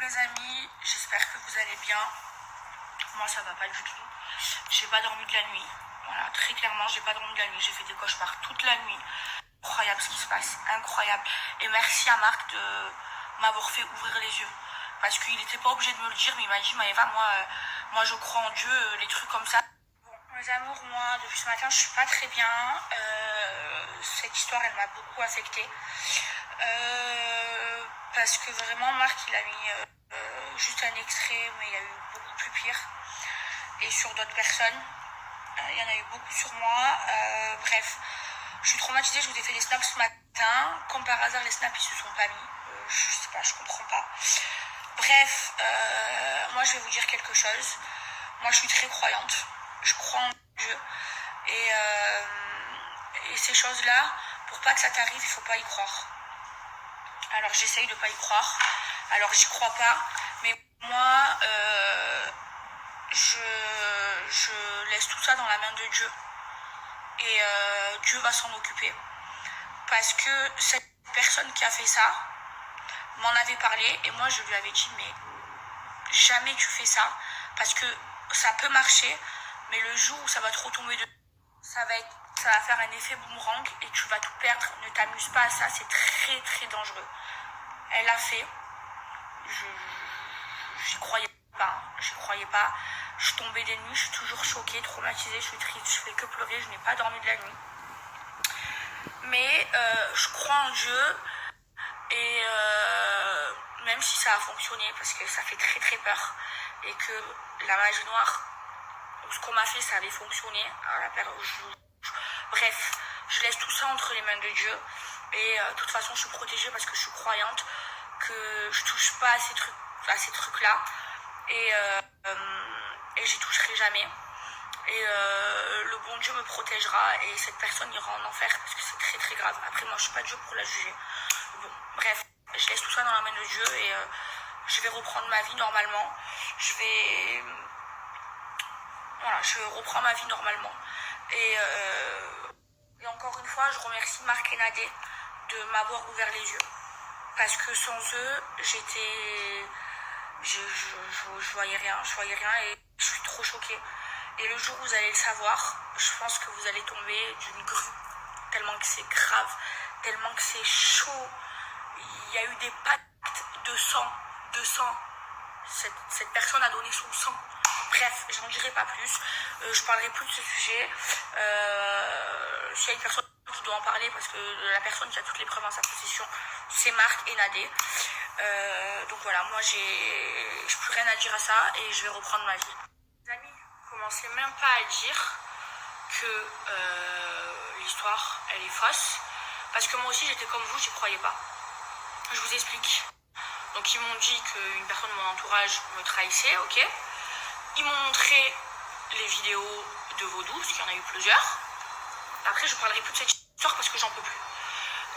mes amis, j'espère que vous allez bien. Moi ça va pas du tout. J'ai pas dormi de la nuit. Voilà, très clairement j'ai pas dormi de la nuit. J'ai fait des cauchemars toute la nuit. Incroyable ce qui se passe, incroyable. Et merci à Marc de m'avoir fait ouvrir les yeux. Parce qu'il n'était pas obligé de me le dire, mais il m'a dit Maëva, moi je crois en Dieu, les trucs comme ça. Bon, mes amours, moi depuis ce matin je suis pas très bien. Cette histoire elle m'a beaucoup affectée. Parce que vraiment Marc il a mis juste un extrait, mais il y a eu beaucoup plus pire. Et sur d'autres personnes, il y en a eu beaucoup sur moi. Bref, je suis traumatisée, je vous ai fait des snaps ce matin. Comme par hasard les snaps ils se sont pas mis. Je sais pas, je comprends pas. Bref, moi je vais vous dire quelque chose. Moi je suis très croyante. Je crois en Dieu. Et ces choses-là, pour pas que ça t'arrive, il faut pas y croire. Alors j'essaye de pas y croire. Alors j'y crois pas. Mais moi, je laisse tout ça dans la main de Dieu. Et Dieu va s'en occuper. Parce que cette personne qui a fait ça m'en avait parlé. Et moi je lui avais dit mais jamais tu fais ça. Parce que ça peut marcher. Mais le jour où ça va trop tomber de... ça va faire un effet boomerang et tu vas tout perdre. Ne t'amuse pas à ça, c'est très très dangereux. Elle l'a fait. J'y croyais pas. Je suis tombée des nuits, je suis toujours choquée, traumatisée, je suis triste, je fais que pleurer, je n'ai pas dormi de la nuit. Mais je crois en Dieu et même si ça a fonctionné, parce que ça fait très très peur et que la magie noire, ce qu'on m'a fait, ça avait fonctionné. Bref, je laisse tout ça entre les mains de Dieu. Et de toute façon, je suis protégée parce que je suis croyante, que je touche pas à ces trucs-là. Et j'y toucherai jamais. Et le bon Dieu me protégera. Et cette personne ira en enfer parce que c'est très très grave. Après, moi, je suis pas Dieu pour la juger. Bon, bref, je laisse tout ça dans la main de Dieu et je vais reprendre ma vie normalement. Je vais reprendre ma vie normalement. Et encore une fois, je remercie Marc et Nadé de m'avoir ouvert les yeux. Parce que sans eux, je voyais rien et je suis trop choquée. Et le jour où vous allez le savoir, je pense que vous allez tomber d'une grue. Tellement que c'est grave, tellement que c'est chaud. Il y a eu des pactes de sang. Cette personne a donné son sang. Bref, j'en dirai pas plus. Je parlerai plus de ce sujet. S'il y a une personne qui doit en parler, parce que la personne qui a toutes les preuves en sa possession, c'est Marc et Nadé. Donc voilà, moi je n'ai plus rien à dire à ça et je vais reprendre ma vie. Les amis, commencez même pas à dire que l'histoire elle est fausse. Parce que moi aussi j'étais comme vous, j'y croyais pas. Je vous explique. Donc ils m'ont dit qu'une personne de mon entourage me trahissait, ok. Ils m'ont montré les vidéos de vaudou, parce qu'il y en a eu plusieurs. Après je parlerai plus de cette histoire parce que j'en peux plus.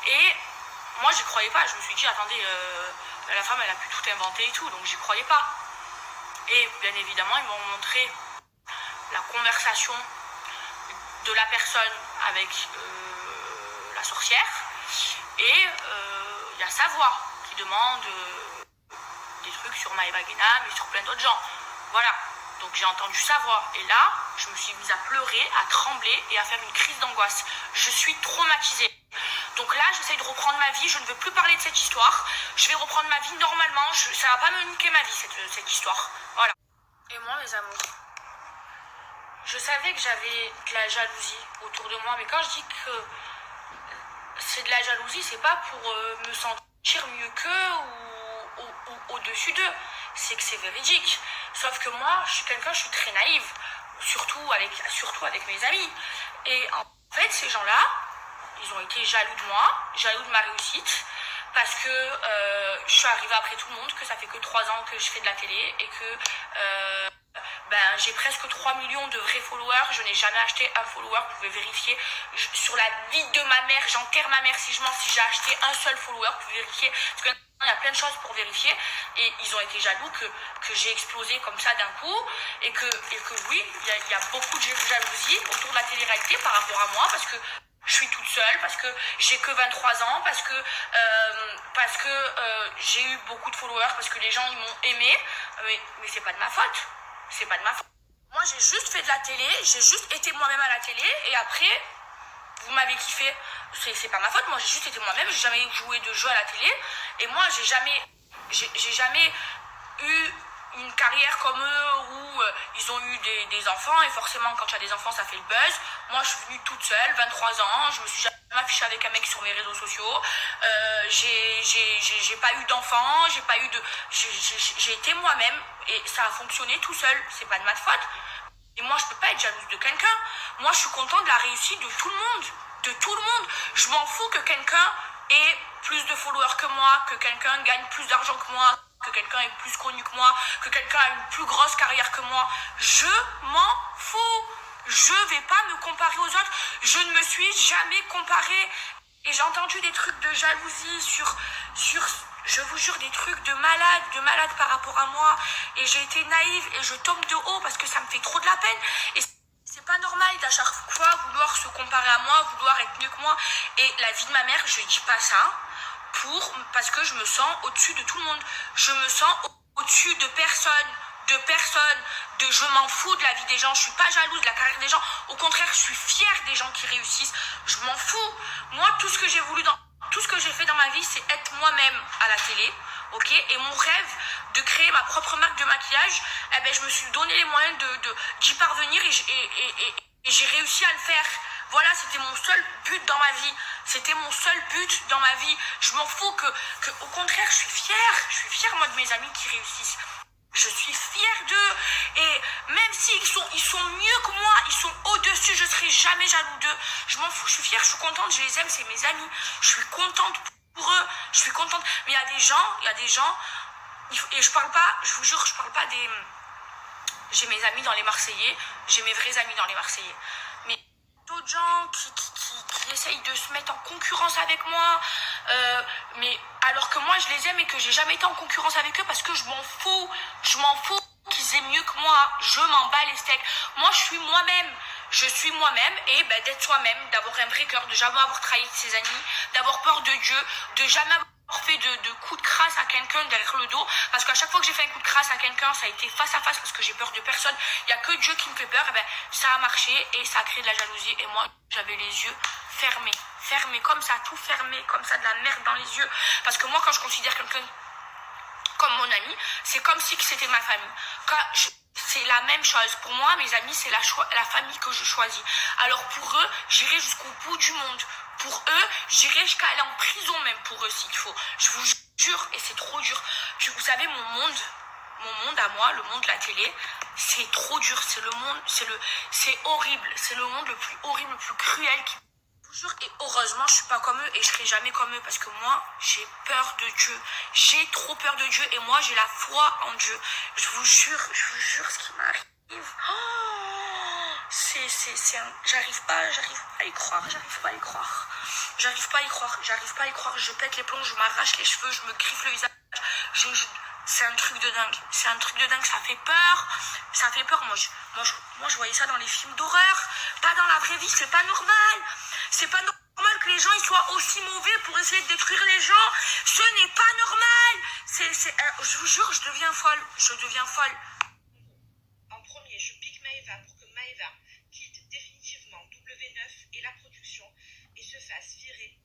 Et moi j'y croyais pas, je me suis dit attendez, la femme elle a pu tout inventer et tout, donc j'y croyais pas. Et bien évidemment ils m'ont montré la conversation de la personne avec la sorcière. Et il y a sa voix qui demande des trucs sur Maëva Guénam et sur plein d'autres gens. Voilà, donc j'ai entendu sa voix. Et là, je me suis mise à pleurer, à trembler et à faire une crise d'angoisse. Je suis traumatisée. Donc là, j'essaye de reprendre ma vie. Je ne veux plus parler de cette histoire. Je vais reprendre ma vie normalement. Ça va pas me niquer ma vie, cette histoire. Voilà. Et moi, mes amours, je savais que j'avais de la jalousie autour de moi. Mais quand je dis que c'est de la jalousie, c'est pas pour me sentir mieux qu'eux ou au-dessus d'eux. C'est que c'est véridique. Sauf que moi, je suis très naïve. Surtout avec mes amis. Et en fait, ces gens-là, ils ont été jaloux de moi, jaloux de ma réussite. Parce que je suis arrivée après tout le monde, que ça fait que 3 ans que je fais de la télé. Et que j'ai presque 3 millions de vrais followers. Je n'ai jamais acheté un follower, vous pouvez vérifier. Sur la vie de ma mère, j'enterre ma mère si j'ai acheté un seul follower, vous pouvez vérifier. Parce que il y a plein de choses pour vérifier. Et ils ont été jaloux que j'ai explosé comme ça d'un coup. Et que oui, il y a beaucoup de jalousie autour de la télé-réalité par rapport à moi. Parce que je suis toute seule, parce que j'ai que 23 ans, parce que j'ai eu beaucoup de followers, parce que les gens ils m'ont aimé, mais c'est pas de ma faute. C'est pas de ma faute. Moi j'ai juste fait de la télé, j'ai juste été moi-même à la télé, et après, vous m'avez kiffé. C'est pas ma faute, moi j'ai juste été moi-même, j'ai jamais joué de jeu à la télé, et moi j'ai jamais eu une carrière comme eux où ils ont eu des enfants, et forcément quand tu as des enfants ça fait le buzz. Moi je suis venue toute seule, 23 ans, je me suis jamais affichée avec un mec sur mes réseaux sociaux, j'ai pas eu d'enfants, j'ai été moi-même, et ça a fonctionné tout seul, c'est pas de ma faute. Et moi je peux pas être jalouse de quelqu'un, moi je suis contente de la réussite de tout le monde, de tout le monde. Je m'en fous que quelqu'un ait plus de followers que moi, que quelqu'un gagne plus d'argent que moi, que quelqu'un est plus connu que moi, que quelqu'un a une plus grosse carrière que moi. Je m'en fous. Je vais pas me comparer aux autres. Je ne me suis jamais comparée. Et j'ai entendu des trucs de jalousie sur, je vous jure, des trucs de malade par rapport à moi. Et j'ai été naïve et je tombe de haut parce que ça me fait trop de la peine. Et c'est pas normal d'à chaque fois vouloir se comparer à moi, vouloir être mieux que moi. Et la vie de ma mère, je dis pas ça parce que je me sens au-dessus de tout le monde. Je me sens au-dessus de personne. Je m'en fous de la vie des gens, je suis pas jalouse de la carrière des gens, au contraire je suis fière des gens qui réussissent, je m'en fous. Moi tout ce que j'ai fait dans ma vie c'est être moi-même à la télé, ok, et mon rêve de créer ma propre marque de maquillage, eh ben je me suis donné les moyens d'y parvenir, et j'ai réussi à le faire. Voilà, c'était mon seul but dans ma vie. C'était mon seul but dans ma vie. Je m'en fous au contraire, je suis fière moi de mes amis qui réussissent. Je suis fière d'eux, et même s'ils sont mieux que moi, ils sont au-dessus, je serai jamais jaloux d'eux. Je m'en fous, je suis fière, je suis contente, je les aime, c'est mes amis. Je suis contente pour eux, je suis contente. Mais il y a des gens, et je parle pas, je vous jure, je parle pas des... J'ai mes amis dans les Marseillais, j'ai mes vrais amis dans les Marseillais. Mais d'autres gens qui essayent de se mettre en concurrence avec moi, mais alors que moi je les aime et que j'ai jamais été en concurrence avec eux parce que je m'en fous qu'ils aient mieux que moi, je m'en bats les steaks. Moi je suis moi-même, et d'être soi-même, d'avoir un vrai cœur, de jamais avoir trahi ses amis, d'avoir peur de Dieu, de jamais avoir fait de coups de crasse à quelqu'un derrière le dos, parce qu'à chaque fois que j'ai fait un coup de crasse à quelqu'un, ça a été face à face parce que j'ai peur de personne. Il n'y a que Dieu qui me fait peur. Et ça a marché et ça a créé de la jalousie, et moi j'avais les yeux fermés comme ça, tout fermé comme ça, de la merde dans les yeux, parce que moi quand je considère quelqu'un comme mon ami, c'est comme si c'était ma famille. C'est la même chose. Pour moi, mes amis, c'est la famille que je choisis. Alors pour eux, j'irai jusqu'au bout du monde. Pour eux, j'irai jusqu'à aller en prison même pour eux s'il faut. Je vous jure, et c'est trop dur. Vous savez, mon monde à moi, le monde de la télé, c'est trop dur. C'est horrible. C'est le monde le plus horrible, le plus cruel qui... Et heureusement je suis pas comme eux, et je serai jamais comme eux, parce que moi j'ai peur de Dieu, j'ai trop peur de Dieu, et moi j'ai la foi en Dieu. Je vous jure ce qui m'arrive, j'arrive pas à y croire, je pète les plombs, je m'arrache les cheveux, je me griffe le visage, c'est un truc de dingue, ça fait peur. Moi je voyais ça dans les films d'horreur, pas dans la vraie vie. C'est pas normal que les gens ils soient aussi mauvais pour essayer de détruire les gens. Ce n'est pas normal. Je vous jure, je deviens folle. En premier, je pique Maëva pour que Maëva quitte définitivement W9 et la production et se fasse virer.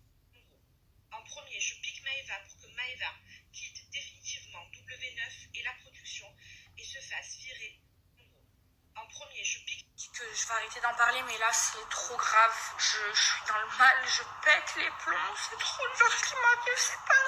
En premier, je pique Maëva pour que Maëva quitte définitivement W9 et la production et se fasse virer. En premier, je pique... Que je vais arrêter d'en parler, mais là c'est trop grave. Je suis dans le mal, je pète les plombs, c'est trop dur ce qui m'arrive, c'est pas